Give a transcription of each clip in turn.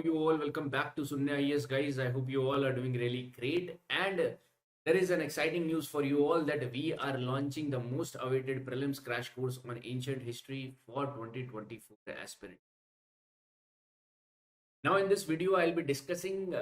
you all? Welcome back to Sunya IAS, guys. I hope you all are doing really great. And there is an exciting news for you all that we are launching the most awaited Prelims Crash Course on Ancient History for 2024 aspirants. Now, in this video, I'll be discussing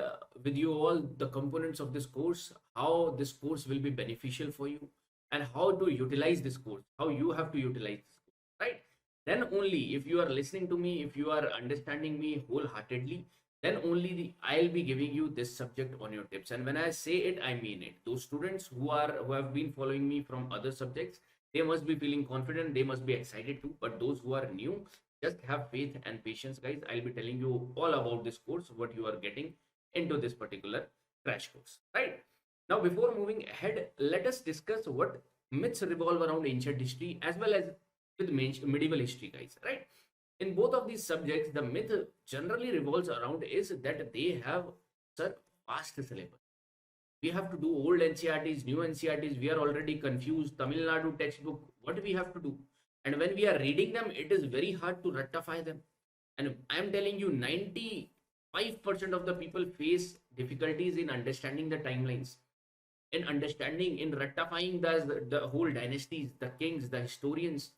with you all the components of this course, how this course will be beneficial for you, and how to utilize this course, how you have to utilize this course, right? Then only if you are listening to me, if you are understanding me wholeheartedly, then only I'll be giving you this subject on your tips. And when I say it, I mean it. Those students who have been following me from other subjects, they must be feeling confident, they must be excited too. But those who are new, just have faith and patience, guys. I'll be telling you all about this course, what you are getting into this particular crash course, right? Now, before moving ahead, let us discuss what myths revolve around ancient history as well as with medieval history, guys, right? In both of these subjects, the myth generally revolves around is that they have such vast syllabus. We have to do old NCRTs, new NCRTs. We are already confused. Tamil Nadu textbook, what we have to do? And when we are reading them, it is very hard to rectify them. And I'm telling you, 95% of the people face difficulties in understanding the timelines, in understanding, in rectifying the whole dynasties, the kings, the historians.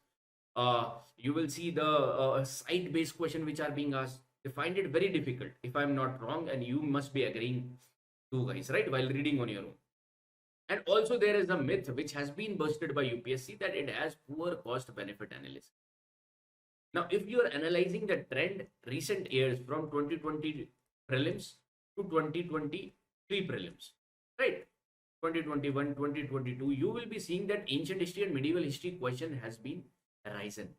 You will see the site-based question which are being asked. They find it very difficult, if I'm not wrong, and you must be agreeing too, guys, right? While reading on your own. And also there is a myth which has been busted by UPSC that it has poor cost benefit analysis. Now, if you are analyzing the trend recent years from 2020 prelims to 2023 prelims, right? 2021, 2022, you will be seeing that ancient history and medieval history question has been risen.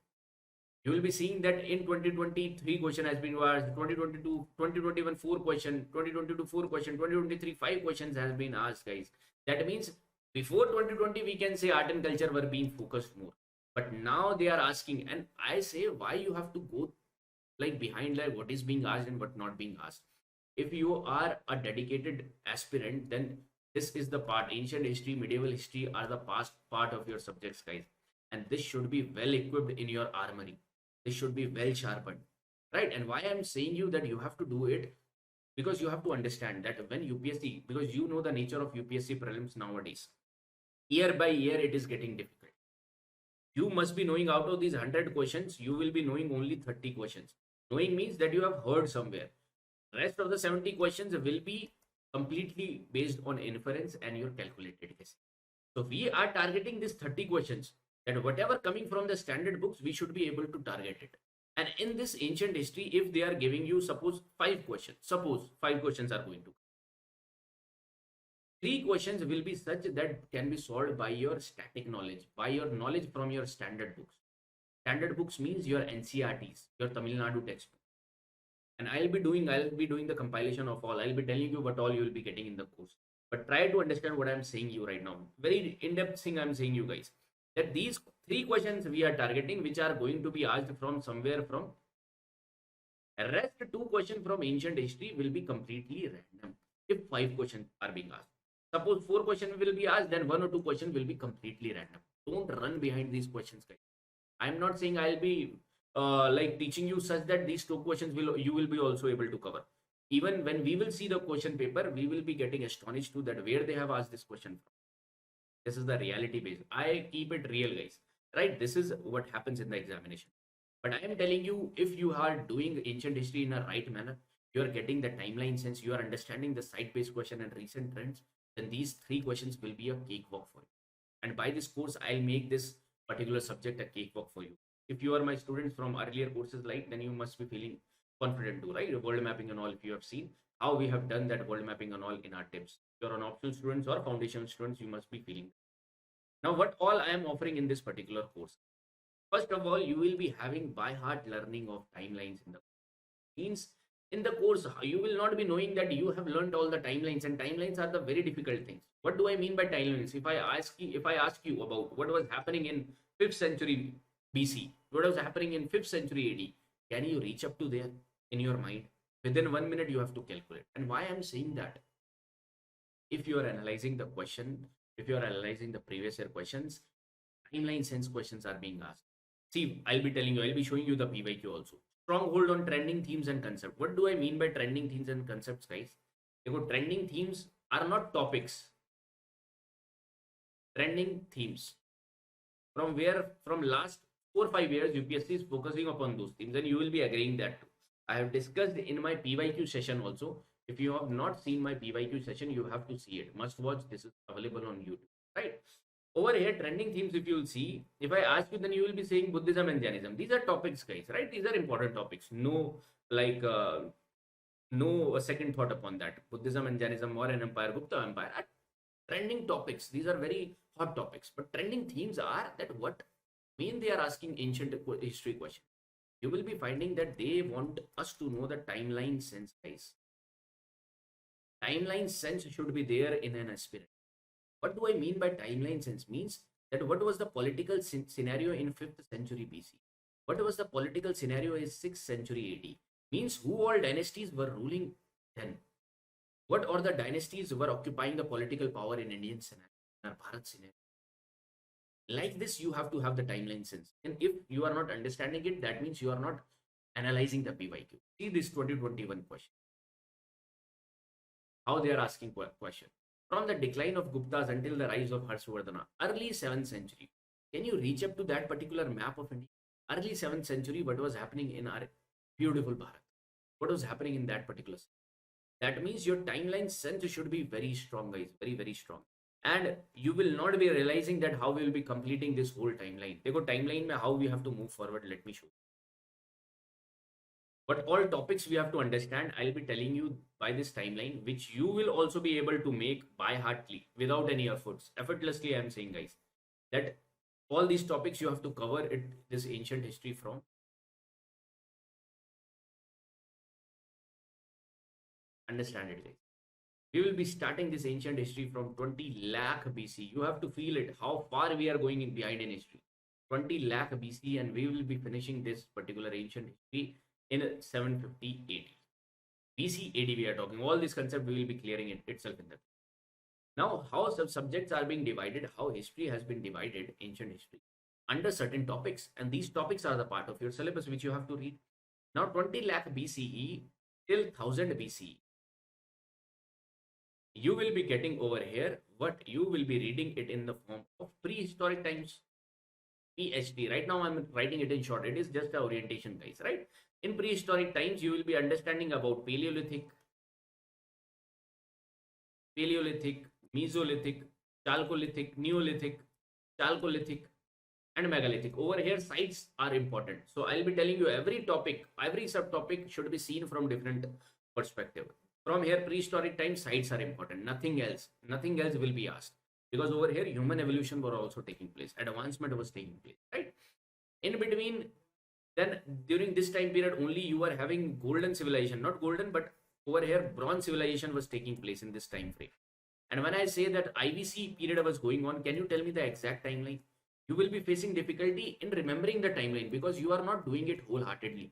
You will be seeing that in 2023 question has been asked, 2022, 2021 4 question, 2022 4 question, 2023 5 questions has been asked, guys. That means before 2020 we can say art and culture were being focused more, but now they are asking, and I say why you have to go like behind like what is being asked and what not being asked. If you are a dedicated aspirant, then this is the part. Ancient history, medieval history are the past part of your subjects, guys, and this should be well equipped in your armory. This should be well sharpened, right? And why I'm saying you that you have to do it, because you have to understand that when UPSC, because you know the nature of UPSC prelims nowadays, year by year it is getting difficult. You must be knowing out of these 100 questions, you will be knowing only 30 questions. Knowing means that you have heard somewhere. Rest of the 70 questions will be completely based on inference and your calculated guess. So we are targeting these 30 questions, that whatever coming from the standard books, we should be able to target it. And in this ancient history, if they are giving you suppose 5 questions, suppose 5 questions are going to, 3 questions will be such that can be solved by your static knowledge, by your knowledge from your standard books. Standard books means your NCRTs, your Tamil Nadu textbook. And I'll be doing the compilation of all. I'll be telling you what all you will be getting in the course. But try to understand what I'm saying you right now. Very in-depth thing I'm saying you guys. That these 3 questions we are targeting, which are going to be asked from somewhere from. Rest 2 questions from ancient history will be completely random. If 5 questions are being asked. Suppose 4 questions will be asked, then 1 or 2 questions will be completely random. Don't run behind these questions, guys. I'm not saying I'll be like teaching you such that these 2 questions you will be also able to cover. Even when we will see the question paper, we will be getting astonished to that where they have asked this question from. This is the reality base. I keep it real, guys, right? This is what happens in the examination. But I am telling you, if you are doing ancient history in a right manner, you are getting the timeline sense, you are understanding the site-based question and recent trends, then these 3 questions will be a cakewalk for you. And by this course, I'll make this particular subject a cakewalk for you. If you are my students from earlier courses, like, then you must be feeling confident too, right? World mapping and all, if you have seen how we have done that world mapping and all in our tips. If you're an optional students or foundation students, you must be feeling. Now, what all I am offering in this particular course? First of all, you will be having by heart learning of timelines in the means in the course. You will not be knowing that you have learned all the timelines, and timelines are the very difficult things. What do I mean by timelines? If I ask you about what was happening in 5th century BC, what was happening in 5th century AD, can you reach up to there in your mind? Within 1 minute, you have to calculate. And why I'm saying that? If you are analyzing the question, if you are analyzing the previous year questions, timeline sense questions are being asked. See, I'll be telling you, I'll be showing you the PYQ also. stronghold on trending themes and concepts. What do I mean by trending themes and concepts, guys? Because trending themes are not topics. Trending themes. From where, from last 4 or 5 years, UPSC is focusing upon those themes, and you will be agreeing that too. I have discussed in my PYQ session also. If you have not seen my PYQ session, you have to see it. Must watch. This is available on YouTube, right? Over here, trending themes, if you will see, if I ask you, then you will be saying Buddhism and Jainism. These are topics, guys, right? These are important topics. No, like, no second thought upon that. Buddhism and Jainism, or an empire, Gupta empire, are trending topics. These are very hot topics. But trending themes are that what mean they are asking ancient history questions. You will be finding that they want us to know the timeline sense, guys. Timeline sense should be there in an aspirant. What do I mean by timeline sense? Means that what was the political scenario in 5th century BC? What was the political scenario in 6th century AD? Means who all dynasties were ruling then? What are the dynasties were occupying the political power in Indian scenario, in our Bharat scenario? Like this, you have to have the timeline sense. And if you are not understanding it, that means you are not analyzing the PYQ. See this 2021 question. How they are asking question. From the decline of Guptas until the rise of Harshvardhana, early 7th century. Can you reach up to that particular map of India? Early 7th century, what was happening in our beautiful Bharat? What was happening in that particular? That means your timeline sense should be very strong, guys. Very, very strong. And you will not be realizing that how we will be completing this whole timeline. देखो timeline में how we have to move forward. Let me show you. But all topics we have to understand. I'll be telling you by this timeline, which you will also be able to make by heartly without any efforts. Effortlessly, I am saying, guys, that all these topics you have to cover it. This ancient history from. Understand it, guys. We will be starting this ancient history from 20 lakh BC. You have to feel it, how far we are going in behind in history. 20 lakh BC, and we will be finishing this particular ancient history in 750 AD. BC AD we are talking. All this concept we will be clearing it itself in that. Now, how subjects are being divided, how history has been divided, ancient history, under certain topics, and these topics are the part of your syllabus which you have to read. Now, 20 lakh BCE till 1000 BCE. You will be getting over here what you will be reading it in the form of prehistoric times. PhD. Right now I'm writing it in short. It is just the orientation, guys, right? In prehistoric times, you will be understanding about Paleolithic, Mesolithic, Chalcolithic, Neolithic, Chalcolithic, and Megalithic. Over here, sites are important. So I'll be telling you every topic, every subtopic should be seen from different perspective. From here, prehistoric times, sites are important. Nothing else. Nothing else will be asked. Because over here, human evolution were also taking place. Advancement was taking place, right? In between, then during this time period, only you were having golden civilization. Not golden, but over here, bronze civilization was taking place in this time frame. And when I say that IBC period was going on, can you tell me the exact timeline? You will be facing difficulty in remembering the timeline because you are not doing it wholeheartedly.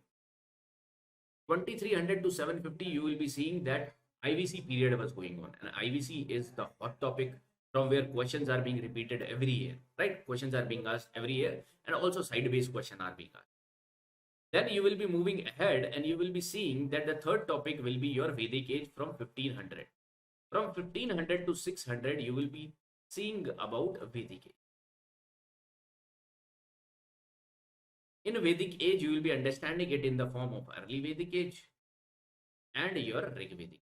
2300 to 750, you will be seeing that IVC period was going on, and IVC is the hot topic from where questions are being repeated every year, right? Questions are being asked every year, and also side-based questions are being asked. Then you will be moving ahead, and you will be seeing that the third topic will be your Vedic age from 1500. From 1500 to 600, you will be seeing about Vedic age. In Vedic age, you will be understanding it in the form of early Vedic age and your Rig Vedic.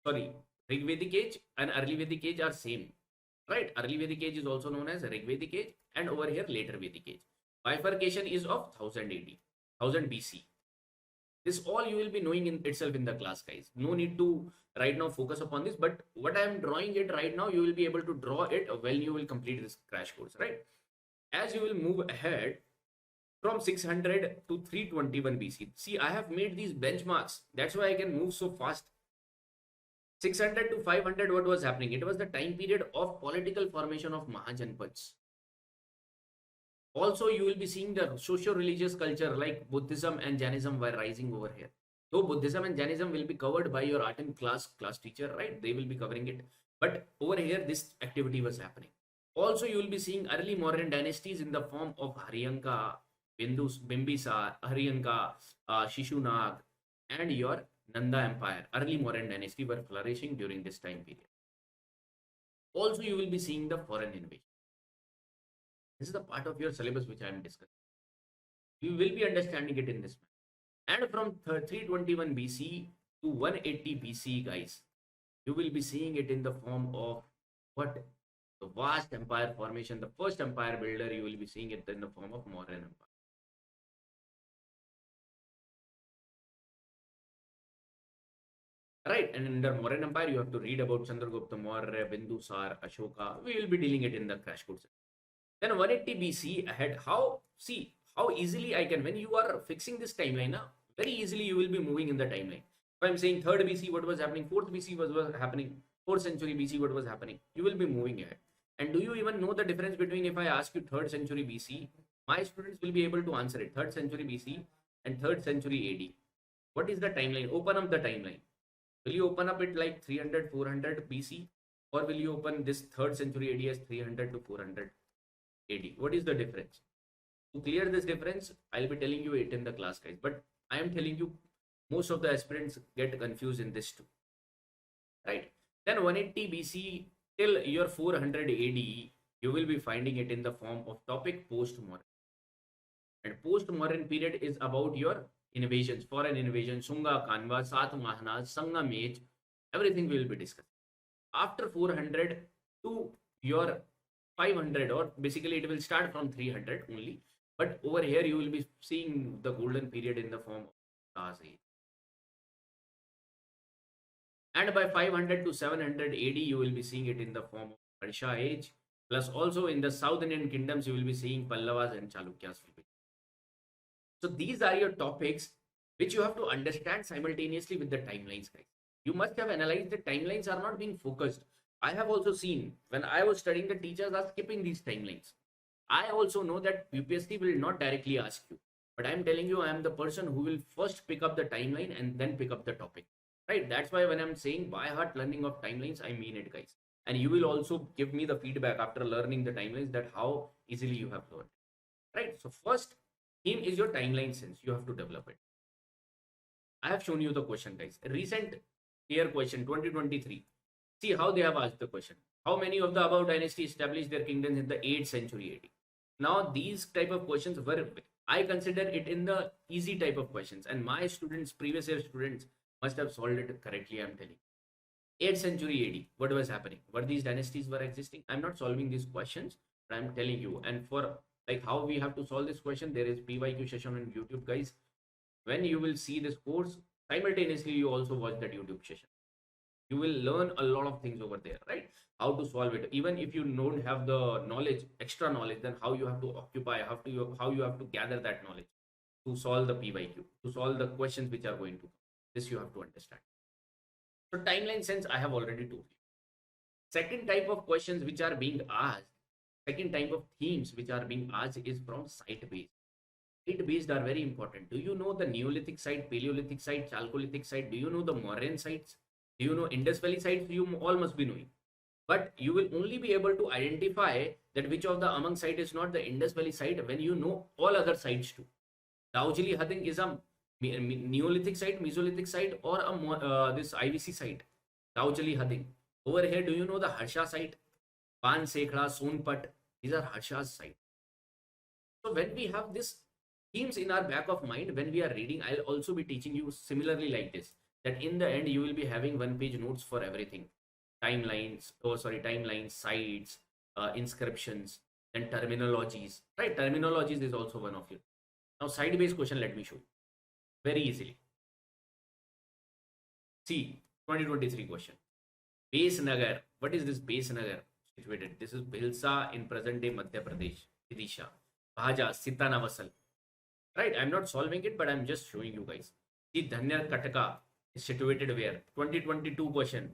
Sorry, Rig Vedic age and early Vedic age are same, right? Early Vedic age is also known as Rig Vedic age, and over here later Vedic age. Bifurcation is of 1000 AD, 1000 BC. This all you will be knowing in itself in the class, guys. No need to right now focus upon this, but what I am drawing it right now, you will be able to draw it when you will complete this crash course, right? As you will move ahead from 600 to 321 BC. See, I have made these benchmarks. That's why I can move so fast. 600 to 500, what was happening? It was the time period of political formation of Mahajanpads. Also, you will be seeing the socio-religious culture like Buddhism and Jainism were rising over here. So Buddhism and Jainism will be covered by your art and class teacher, right? They will be covering it. But over here, this activity was happening. Also, you will be seeing early modern dynasties in the form of Haryanka, Bimbisar, Haryanka, Shishunag, and your Nanda Empire, early modern dynasty were flourishing during this time period. Also, you will be seeing the foreign invasion. This is the part of your syllabus which I am discussing. You will be understanding it in this manner. And from 321 BC to 180 BC, guys, you will be seeing it in the form of what? The vast empire formation, the first empire builder, you will be seeing it in the form of modern empire. Right, and in the modern empire, you have to read about Chandragupta Maurya, Bindusar, Ashoka. We will be dealing it in the crash course. Then 180 BC ahead, how easily I can, when you are fixing this timeline, very easily you will be moving in the timeline. If I'm saying 3rd BC, what was happening, 4th BC, what was happening, 4th century BC, what was happening, you will be moving ahead. And do you even know the difference between, if I ask you 3rd century BC, my students will be able to answer it, 3rd century BC and 3rd century AD. What is the timeline? Open up the timeline. Will you open up it like 300, 400 BC? Or will you open this 3rd century AD as 300 to 400 AD? What is the difference? To clear this difference, I'll be telling you it in the class, guys. But I am telling you, most of the aspirants get confused in this too. Right? Then 180 BC till your 400 AD, you will be finding it in the form of topic post-modern. And post-modern period is about your invasions, foreign invasion, Sunga, Kanva, Satavahana, Sangamej, everything we will be discussing. After 400 to your 500, or basically it will start from 300 only, but over here you will be seeing the golden period in the form of Stars Age. And by 500 to 700 AD, you will be seeing it in the form of Harsha Age, plus also in the South Indian kingdoms, you will be seeing Pallavas and Chalukyas. So these are your topics which you have to understand simultaneously with the timelines, guys. You must have analyzed the timelines are not being focused. I have also seen when I was studying, the teachers are skipping these timelines. I also know that UPSC will not directly ask you, but I'm telling you, I am the person who will first pick up the timeline and then pick up the topic. Right? That's why when I'm saying by heart learning of timelines, I mean it, guys. And you will also give me the feedback after learning the timelines that how easily you have learned. Right? So first theme is your timeline sense. You have to develop it. I have shown you the question, guys. Recent year question 2023. See how they have asked the question. How many of the above dynasties established their kingdoms in the 8th century AD? Now these type of questions were, I consider it in the easy type of questions, and my students, previous year students, must have solved it correctly. I'm telling. 8th century AD, what was happening? What these dynasties were existing? I'm not solving these questions, but I'm telling you. And for like how we have to solve this question, there is PYQ session on YouTube, guys. When you will see this course, simultaneously you also watch that YouTube session. You will learn a lot of things over there, right? How to solve it. Even if you don't have the knowledge, extra knowledge, then how you have to occupy, how you have to gather that knowledge to solve the PYQ, to solve the questions which are going to come. This you have to understand. So timeline sense, I have already told you. Second type of questions which are being asked, second type of themes which are being asked is from site based. Site based are very important. Do you know the Neolithic site, Paleolithic site, Chalcolithic site? Do you know the Mauryan sites? Do you know Indus Valley sites? You all must be knowing. But you will only be able to identify that which of the among site is not the Indus Valley site when you know all other sites too. Daujili Hading is a Neolithic site, Mesolithic site, or this IVC site. Daujili Hading. Over here, do you know the Harsha site? Pan Sekhla, Sonpat. These are Harsha's site. So when we have this themes in our back of mind, when we are reading, I'll also be teaching you similarly like this. That in the end, you will be having one-page notes for everything. Timelines, sites, inscriptions, then terminologies. Right? Terminologies is also one of you. Now, side-based question, let me show you. Very easily. See, 2023 question. Base Nagar. What is this Base Nagar situated? This is Bhilsa in present-day Madhya Pradesh, Vidisha. Bhaja, Sitanavasal. Right? I'm not solving it, but I'm just showing you guys. See, Dhanyar Kataka is situated where? 2022 question.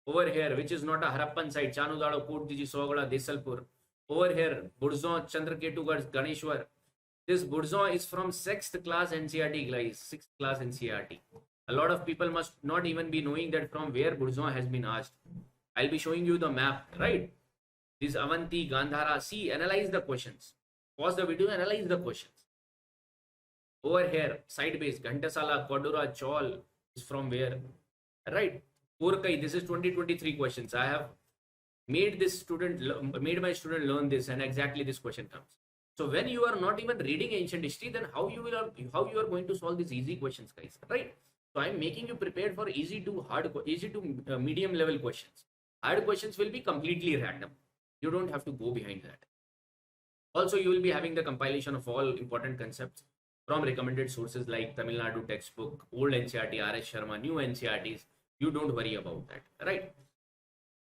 Over here, which is not a Harappan site, Chanudalo, Kotdiji, Sogala, Desalpur. Over here, Burzon, Chandraketugarh, Ganeshwar. This Burzon is from 6th class NCRT, guys. 6th class NCRT. A lot of people must not even be knowing that from where Burzon has been asked. I'll be showing you the map, right? This Avanti, Gandhara. See, analyze the questions. Pause the video, analyze the questions. Over here, side base, Ghantasala, Kodura, Chaul is from where? Right. Porkai, this is 2023 questions. I have made my student learn this, and exactly this question comes. So when you are not even reading ancient history, then how you are going to solve these easy questions, guys? Right. So I'm making you prepared for easy to medium level questions. Hard questions will be completely random. You don't have to go behind that. Also, you will be having the compilation of all important concepts from recommended sources like Tamil Nadu textbook, old NCRT, RS Sharma, new NCRTs. You don't worry about that, right?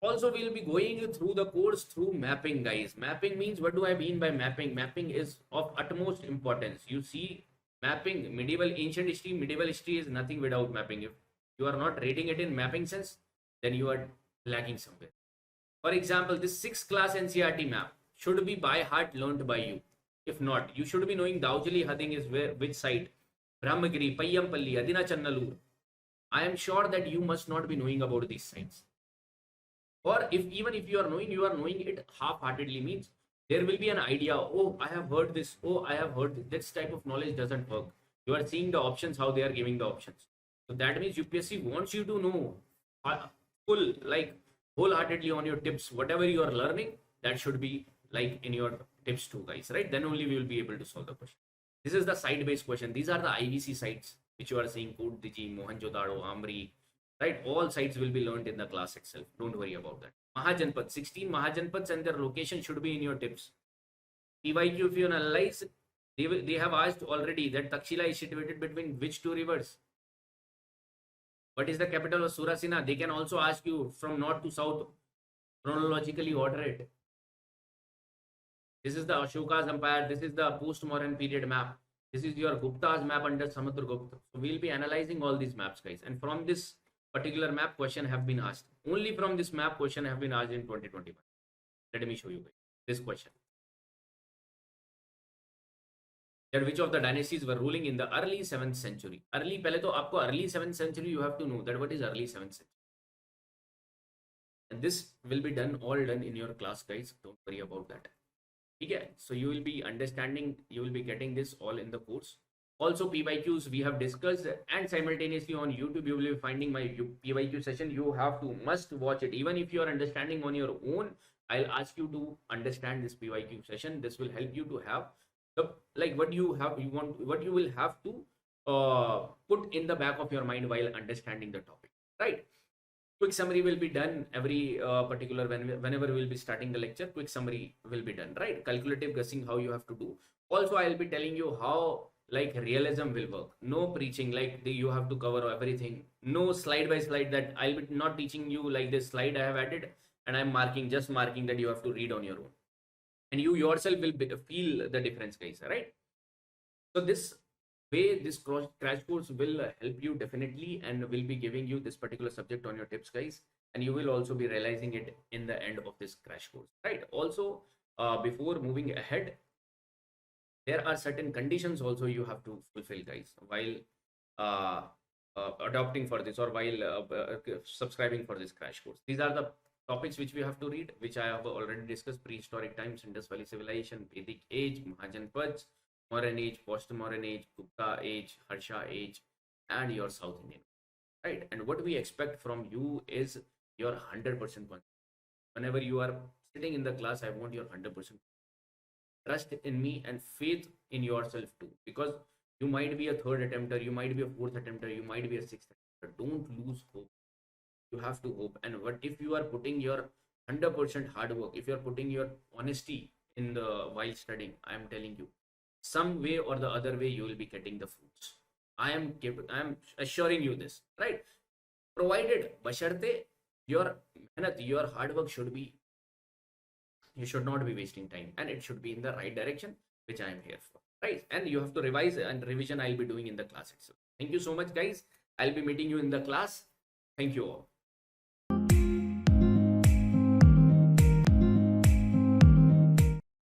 Also, we'll be going through the course through mapping, guys. Mapping means, what do I mean by mapping? Mapping is of utmost importance. You see, mapping, medieval history is nothing without mapping. If you are not reading it in mapping sense, then you are lacking somewhere. For example, this 6th class NCRT map should be by heart learned by you. If not, you should be knowing Daujali Hading is which site, Brahmagiri, Payyampalli, Adina Channalur. I am sure that you must not be knowing about these sites. Or if you are knowing it half-heartedly, means there will be an idea. Oh, I have heard this. Oh, I have heard this. This type of knowledge doesn't work. You are seeing the options, how they are giving the options. So that means UPSC wants you to know wholeheartedly on your tips. Whatever you are learning, that should be like in your tips too, guys. Right? Then only we will be able to solve the question. This is the site-based question. These are the IVC sites which you are seeing: Koot Diji, Mohenjo-daro, Amri. Right, all sites will be learned in the class itself. Don't worry about that. Mahajanpad, 16 Mahajanpads and their location should be in your tips. PYQ, if you analyze, they have asked already that Takshila is situated between which two rivers? What is the capital of Surasena? They can also ask you from north to south, chronologically order it. This is the Ashoka's empire. This is the post-modern period map. This is your Gupta's map under Samudragupta. So we'll be analyzing all these maps, guys. And from this particular map, question have been asked. Only from this map, question have been asked in 2021. Let me show you guys this question. That which of the dynasties were ruling in the early 7th century? Early, pehle to aapko early 7th century, you have to know that what is early 7th century. And this will be all done in your class, guys. Don't worry about that. Okay, so you will be understanding, you will be getting this all in the course. Also, PYQs we have discussed, and simultaneously on YouTube you will be finding my PYQ session. You have to must watch it. Even if you are understanding on your own, I'll ask you to understand this PYQ session. This will help you to have the what you will have to put in the back of your mind while understanding the topic. Right. Quick summary will be done every particular whenever we will be starting the lecture. Quick summary will be done. Right. Calculative guessing, how you have to do. Also, I'll be telling you how realism will work. No preaching you have to cover everything. No slide by slide, that I'll be not teaching you like this slide I have added and I'm just marking that you have to read on your own, and you yourself will feel the difference, guys. Right? So this way, this crash course will help you definitely, and will be giving you this particular subject on your tips, guys, and you will also be realizing it in the end of this crash course. Right? Also, before moving ahead, there are certain conditions also you have to fulfill, guys, while adopting for this, or while subscribing for this crash course. These are the topics which we have to read, which I have already discussed: prehistoric times, Indus Valley civilization, Vedic age, Mahajanpads, modern age, post-modern age, Gupta age, Harsha age, and your South Indian. Right? And what we expect from you is your 100%. Whenever you are sitting in the class, I want your 100%. Trust in me and faith in yourself too, because you might be a third attempter, you might be a fourth attempter, you might be a sixth attempter. Don't lose hope. You have to hope. And what if you are putting your 100% hard work, if you are putting your honesty in the while studying, I am telling you, some way or the other way, you will be getting the fruits. I am assuring you this, right? Provided basharte your hard work should be, you should not be wasting time, and it should be in the right direction, which I am here for. Right? And you have to revise, and revision I'll be doing in the class itself. Thank you so much, guys. I'll be meeting you in the class. Thank you all.